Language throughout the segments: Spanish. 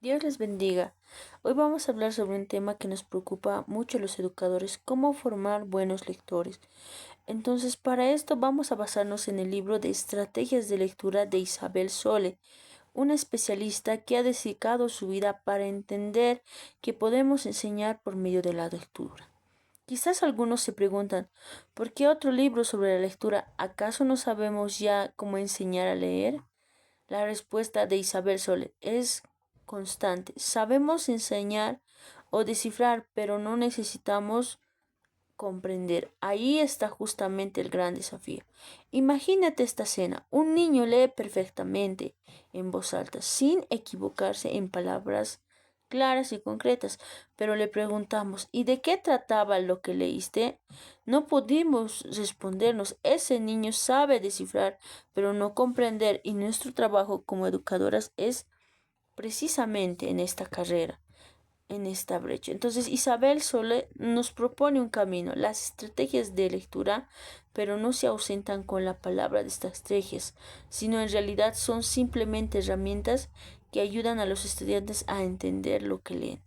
Dios les bendiga. Hoy vamos a hablar sobre un tema que nos preocupa mucho a los educadores, cómo formar buenos lectores. Entonces, para esto vamos a basarnos en el libro de Estrategias de Lectura de Isabel Sole, una especialista que ha dedicado su vida para entender que podemos enseñar por medio de la lectura. Quizás algunos se preguntan, ¿por qué otro libro sobre la lectura? ¿Acaso no sabemos ya cómo enseñar a leer? La respuesta de Isabel Soler es constante. Sabemos enseñar o descifrar, pero no necesitamos comprender. Ahí está justamente el gran desafío. Imagínate esta escena. Un niño lee perfectamente en voz alta, sin equivocarse en palabras claras y concretas, pero le preguntamos, ¿y de qué trataba lo que leíste? No pudimos respondernos. Ese niño sabe descifrar, pero no comprender, y nuestro trabajo como educadoras es precisamente en esta carrera, en esta brecha. Entonces Isabel Sole nos propone un camino, las estrategias de lectura, pero no se ausentan con la palabra de estas estrategias, sino en realidad son simplemente herramientas que ayudan a los estudiantes a entender lo que leen.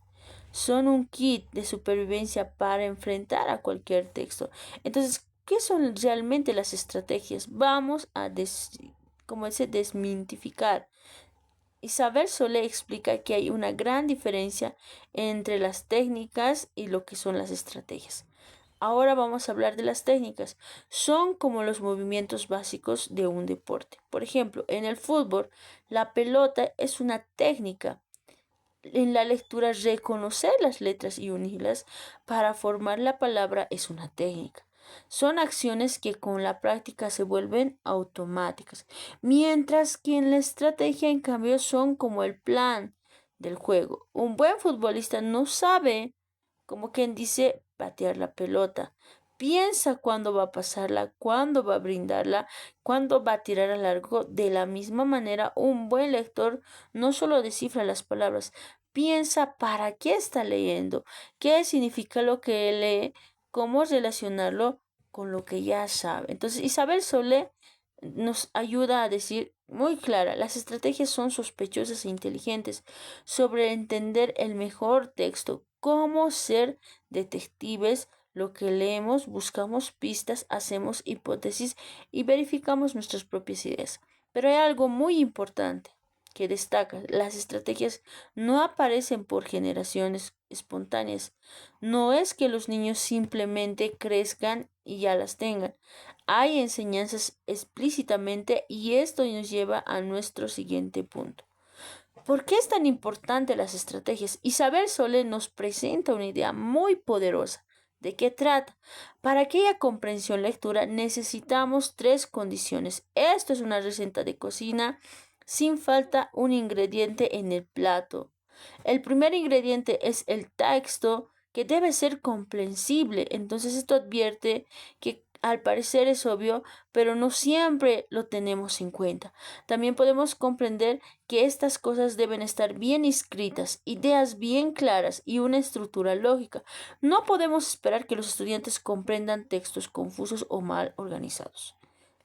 Son un kit de supervivencia para enfrentar a cualquier texto. Entonces, ¿qué son realmente las estrategias? Vamos a desmitificar. Isabel Solé explica que hay una gran diferencia entre las técnicas y lo que son las estrategias. Ahora vamos a hablar de las técnicas. Son como los movimientos básicos de un deporte. Por ejemplo, en el fútbol, la pelota es una técnica. En la lectura, reconocer las letras y unirlas para formar la palabra es una técnica. Son acciones que con la práctica se vuelven automáticas, mientras que en la estrategia, en cambio, son como el plan del juego. Un buen futbolista no sabe, como quien dice, patear la pelota. Piensa cuándo va a pasarla, cuándo va a brindarla, cuándo va a tirar a largo. De la misma manera, un buen lector no solo descifra las palabras, piensa para qué está leyendo, qué significa lo que lee, cómo relacionarlo con lo que ya sabe. Entonces, Isabel Solé nos ayuda a decir muy clara, las estrategias son sospechosas e inteligentes sobre entender el mejor texto, cómo ser detectives, lo que leemos, buscamos pistas, hacemos hipótesis y verificamos nuestras propias ideas. Pero hay algo muy importante que destaca, las estrategias no aparecen por generaciones espontáneas. No es que los niños simplemente crezcan y ya las tengan. Hay enseñanzas explícitamente y esto nos lleva a nuestro siguiente punto. ¿Por qué es tan importante las estrategias? Isabel Sole nos presenta una idea muy poderosa. ¿De qué trata? Para aquella comprensión lectura necesitamos tres condiciones. Esto es una receta de cocina sin falta un ingrediente en el plato. El primer ingrediente es el texto que debe ser comprensible. Entonces esto advierte que al parecer es obvio, pero no siempre lo tenemos en cuenta. También podemos comprender que estas cosas deben estar bien escritas, ideas bien claras y una estructura lógica. No podemos esperar que los estudiantes comprendan textos confusos o mal organizados.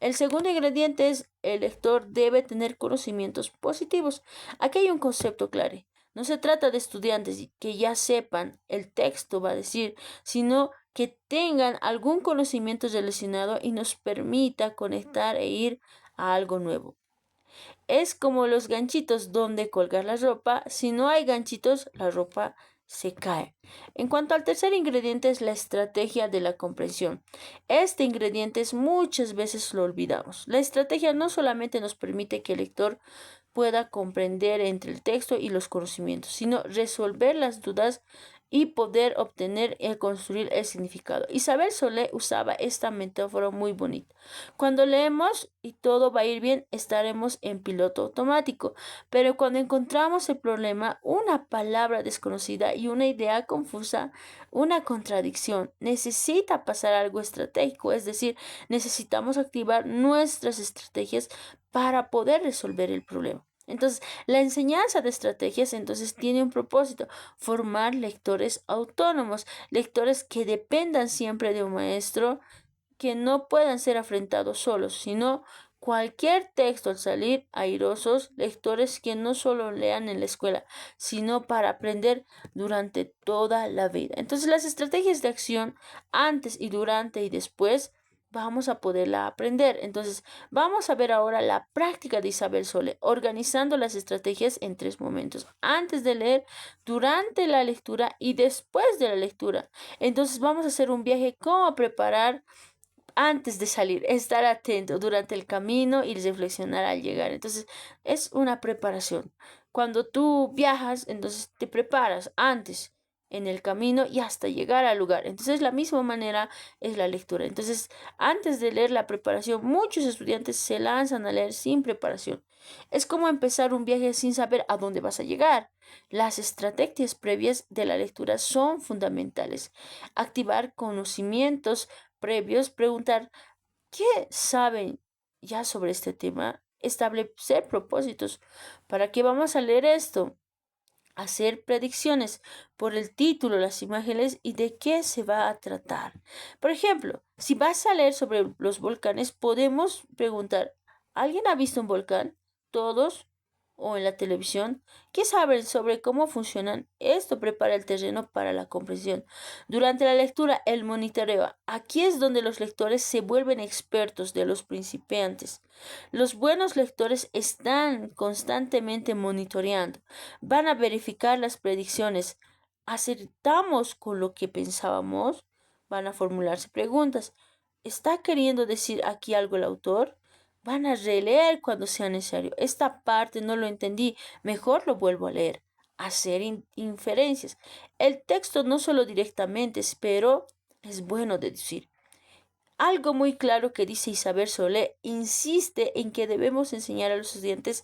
El segundo ingrediente es el lector debe tener conocimientos positivos. Aquí hay un concepto claro. No se trata de estudiantes que ya sepan el texto va a decir, sino que tengan algún conocimiento relacionado y nos permita conectar e ir a algo nuevo. Es como los ganchitos donde colgar la ropa. Si no hay ganchitos, la ropa se cae. En cuanto al tercer ingrediente es la estrategia de la comprensión. Este ingrediente muchas veces lo olvidamos. La estrategia no solamente nos permite que el lector pueda comprender entre el texto y los conocimientos, sino resolver las dudas y poder obtener y construir el significado. Isabel Solé usaba esta metáfora muy bonita. Cuando leemos y todo va a ir bien, estaremos en piloto automático, pero cuando encontramos el problema, una palabra desconocida y una idea confusa, una contradicción, necesita pasar algo estratégico, es decir, necesitamos activar nuestras estrategias para poder resolver el problema. Entonces, la enseñanza de estrategias entonces tiene un propósito, formar lectores autónomos, lectores que dependan siempre de un maestro, que no puedan ser afrentados solos, sino cualquier texto al salir airosos, lectores que no solo lean en la escuela, sino para aprender durante toda la vida. Entonces, las estrategias de acción antes y durante y después vamos a poderla aprender. Entonces, vamos a ver ahora la práctica de Isabel Sole, organizando las estrategias en 3 momentos: antes de leer, durante la lectura y después de la lectura. Entonces, vamos a hacer un viaje, cómo preparar antes de salir, estar atento durante el camino y reflexionar al llegar. Entonces, es una preparación. Cuando tú viajas, entonces te preparas antes en el camino y hasta llegar al lugar. Entonces, la misma manera es la lectura. Entonces, antes de leer la preparación, muchos estudiantes se lanzan a leer sin preparación. Es como empezar un viaje sin saber a dónde vas a llegar. Las estrategias previas de la lectura son fundamentales. Activar conocimientos previos, preguntar qué saben ya sobre este tema, establecer propósitos. ¿Para qué vamos a leer esto? Hacer predicciones por el título, las imágenes y de qué se va a tratar. Por ejemplo, si vas a leer sobre los volcanes, podemos preguntar: ¿alguien ha visto un volcán? ¿Todos? ¿O en la televisión? ¿Qué saben sobre cómo funcionan? Esto prepara el terreno para la comprensión. Durante la lectura, el monitoreo. Aquí es donde los lectores se vuelven expertos de los principiantes. Los buenos lectores están constantemente monitoreando. Van a verificar las predicciones. ¿Acertamos con lo que pensábamos? Van a formularse preguntas. ¿Está queriendo decir aquí algo el autor? Van a releer cuando sea necesario. Esta parte no lo entendí. Mejor lo vuelvo a leer. Hacer inferencias. El texto no solo directamente, pero es bueno deducir. Algo muy claro que dice Isabel Solé insiste en que debemos enseñar a los estudiantes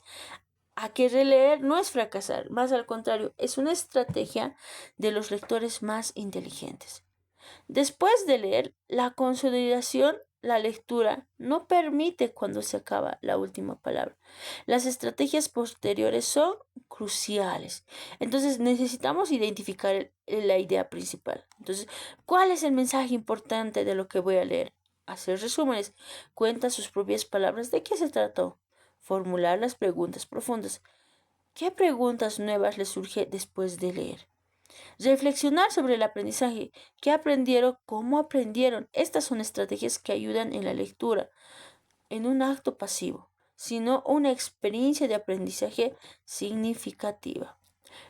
a que releer no es fracasar, más al contrario, es una estrategia de los lectores más inteligentes. Después de leer, la consolidación, la lectura, no permite cuando se acaba la última palabra. Las estrategias posteriores son cruciales. Entonces necesitamos identificar la idea principal. Entonces, ¿cuál es el mensaje importante de lo que voy a leer? Hacer resúmenes, cuenta sus propias palabras de qué se trató. Formular las preguntas profundas. ¿Qué preguntas nuevas les surge después de leer? Reflexionar sobre el aprendizaje. ¿Qué aprendieron? ¿Cómo aprendieron? Estas son estrategias que ayudan en la lectura, en un acto pasivo, sino una experiencia de aprendizaje significativa.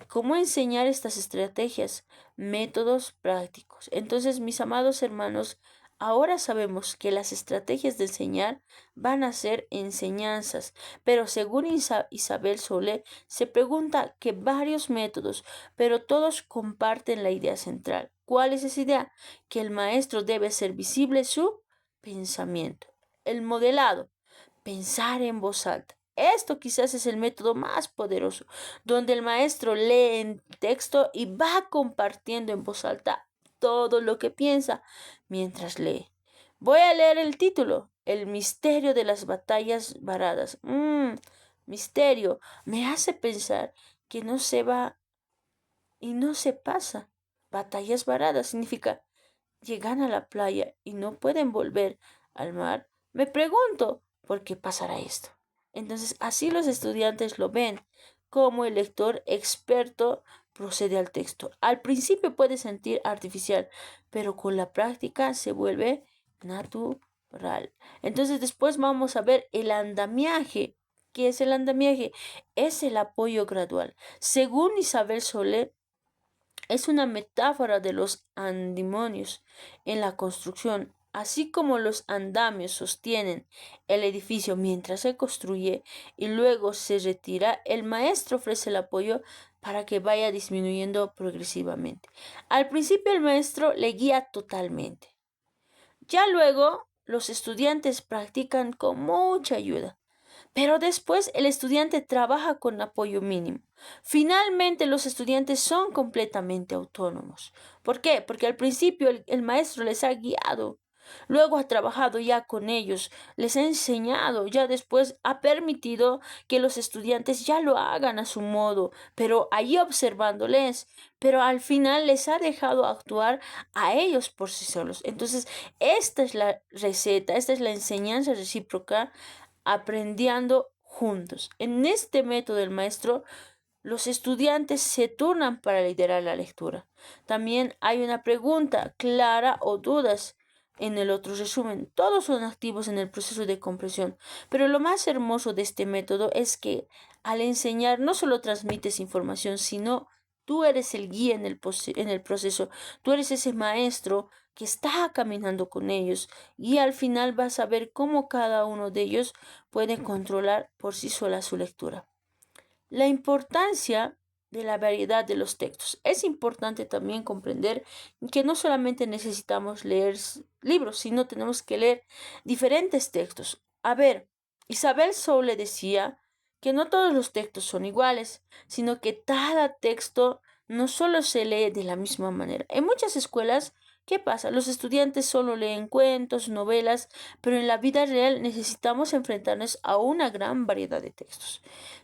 ¿Cómo enseñar estas estrategias? Métodos prácticos. Entonces, mis amados hermanos, ahora sabemos que las estrategias de enseñar van a ser enseñanzas, pero según Isabel Solé, se pregunta que varios métodos, pero todos comparten la idea central. ¿Cuál es esa idea? Que el maestro debe hacer visible su pensamiento. El modelado, pensar en voz alta. Esto quizás es el método más poderoso, donde el maestro lee en texto y va compartiendo en voz alta todo lo que piensa mientras lee. Voy a leer el título: El misterio de las batallas varadas. Misterio. Me hace pensar que no se va y no se pasa. Batallas varadas significa llegan a la playa y no pueden volver al mar. Me pregunto, ¿por qué pasará esto? Entonces, así los estudiantes lo ven, como el lector experto procede al texto. Al principio puede sentir artificial, pero con la práctica se vuelve natural. Entonces, después vamos a ver el andamiaje. ¿Qué es el andamiaje? Es el apoyo gradual. Según Isabel Soler, es una metáfora de los andamiones en la construcción. Así como los andamios sostienen el edificio mientras se construye y luego se retira, el maestro ofrece el apoyo para que vaya disminuyendo progresivamente. Al principio el maestro le guía totalmente. Ya luego los estudiantes practican con mucha ayuda. Pero después el estudiante trabaja con apoyo mínimo. Finalmente los estudiantes son completamente autónomos. ¿Por qué? Porque al principio el maestro les ha guiado. Luego ha trabajado ya con ellos, les ha enseñado, ya después ha permitido que los estudiantes ya lo hagan a su modo, pero allí observándoles, pero al final les ha dejado actuar a ellos por sí solos. Entonces, esta es la receta, esta es la enseñanza recíproca aprendiendo juntos. En este método del maestro, los estudiantes se turnan para liderar la lectura. También hay una pregunta clara o dudas en el otro resumen. Todos son activos en el proceso de comprensión, pero lo más hermoso de este método es que al enseñar no solo transmites información, sino tú eres el guía en el proceso. Tú eres ese maestro que está caminando con ellos y al final vas a ver cómo cada uno de ellos puede controlar por sí sola su lectura. La importancia de la variedad de los textos. Es importante también comprender que no solamente necesitamos leer libros, sino tenemos que leer diferentes textos. A ver, Isabel Soule decía que no todos los textos son iguales, sino que cada texto no solo se lee de la misma manera. En muchas escuelas, ¿qué pasa? Los estudiantes solo leen cuentos, novelas, pero en la vida real necesitamos enfrentarnos a una gran variedad de textos.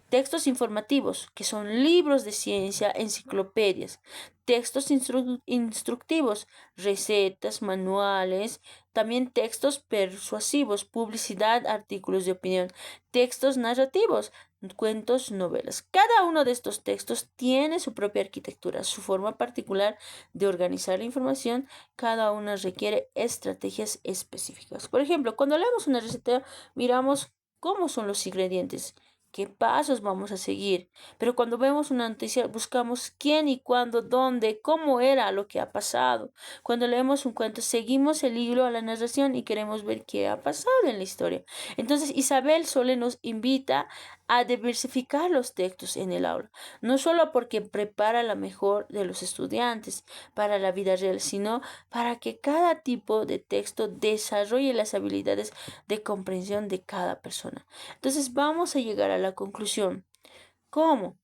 Textos informativos, que son libros de ciencia, enciclopedias. Textos instructivos, recetas, manuales. También textos persuasivos, publicidad, artículos de opinión. Textos narrativos, cuentos, novelas. Cada uno de estos textos tiene su propia arquitectura, su forma particular de organizar la información. Cada uno requiere estrategias específicas. Por ejemplo, cuando leemos una receta, miramos cómo son los ingredientes, qué pasos vamos a seguir. Pero cuando vemos una noticia, buscamos quién y cuándo, dónde, cómo era lo que ha pasado. Cuando leemos un cuento, seguimos el hilo a la narración y queremos ver qué ha pasado en la historia. Entonces, Isabel Sole nos invita a diversificar los textos en el aula, no solo porque prepara la mejor de los estudiantes para la vida real, sino para que cada tipo de texto desarrolle las habilidades de comprensión de cada persona. Entonces vamos a llegar a la conclusión. ¿Cómo?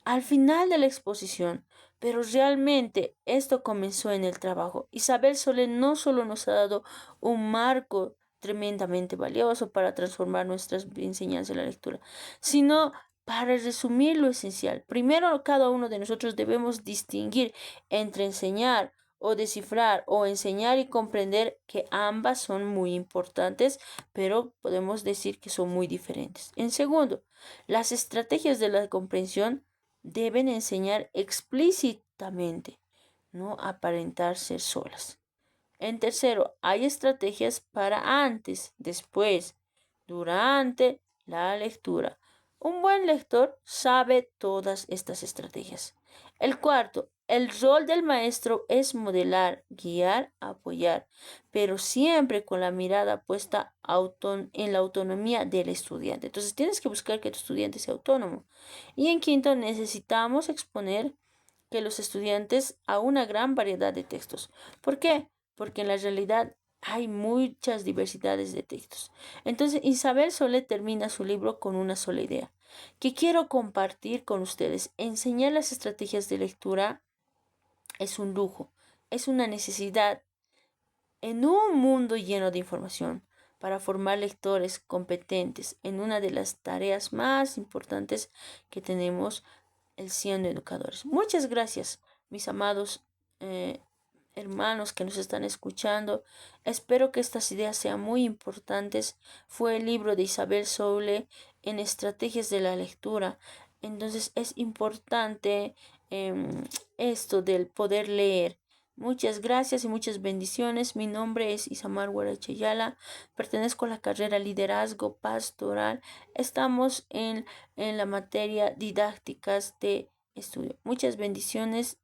Al final de la exposición, pero realmente esto comenzó en el trabajo. Isabel Soler no solo nos ha dado un marco tremendamente valioso para transformar nuestras enseñanzas en la lectura, sino para resumir lo esencial. Primero, cada uno de nosotros debemos distinguir entre enseñar o descifrar o enseñar y comprender, que ambas son muy importantes, pero podemos decir que son muy diferentes. En segundo, las estrategias de la comprensión deben enseñar explícitamente, no aparentar ser solas. En tercero, hay estrategias para antes, después, durante la lectura. Un buen lector sabe todas estas estrategias. El cuarto, el rol del maestro es modelar, guiar, apoyar, pero siempre con la mirada puesta en la autonomía del estudiante. Entonces tienes que buscar que tu estudiante sea autónomo. Y en quinto, necesitamos exponer que los estudiantes a una gran variedad de textos. ¿Por qué? Porque en la realidad hay muchas diversidades de textos. Entonces, Isabel Sole termina su libro con una sola idea, que quiero compartir con ustedes. Enseñar las estrategias de lectura es un lujo, es una necesidad en un mundo lleno de información, para formar lectores competentes en una de las tareas más importantes que tenemos, el siendo educadores. Muchas gracias, mis amados hermanos que nos están escuchando. Espero que estas ideas sean muy importantes. Fue el libro de Isabel Soule en Estrategias de la Lectura. Entonces es importante esto del poder leer. Muchas gracias y muchas bendiciones. Mi nombre es Isamar Guarachayala. Pertenezco a la carrera Liderazgo Pastoral. Estamos en la materia didácticas de estudio. Muchas bendiciones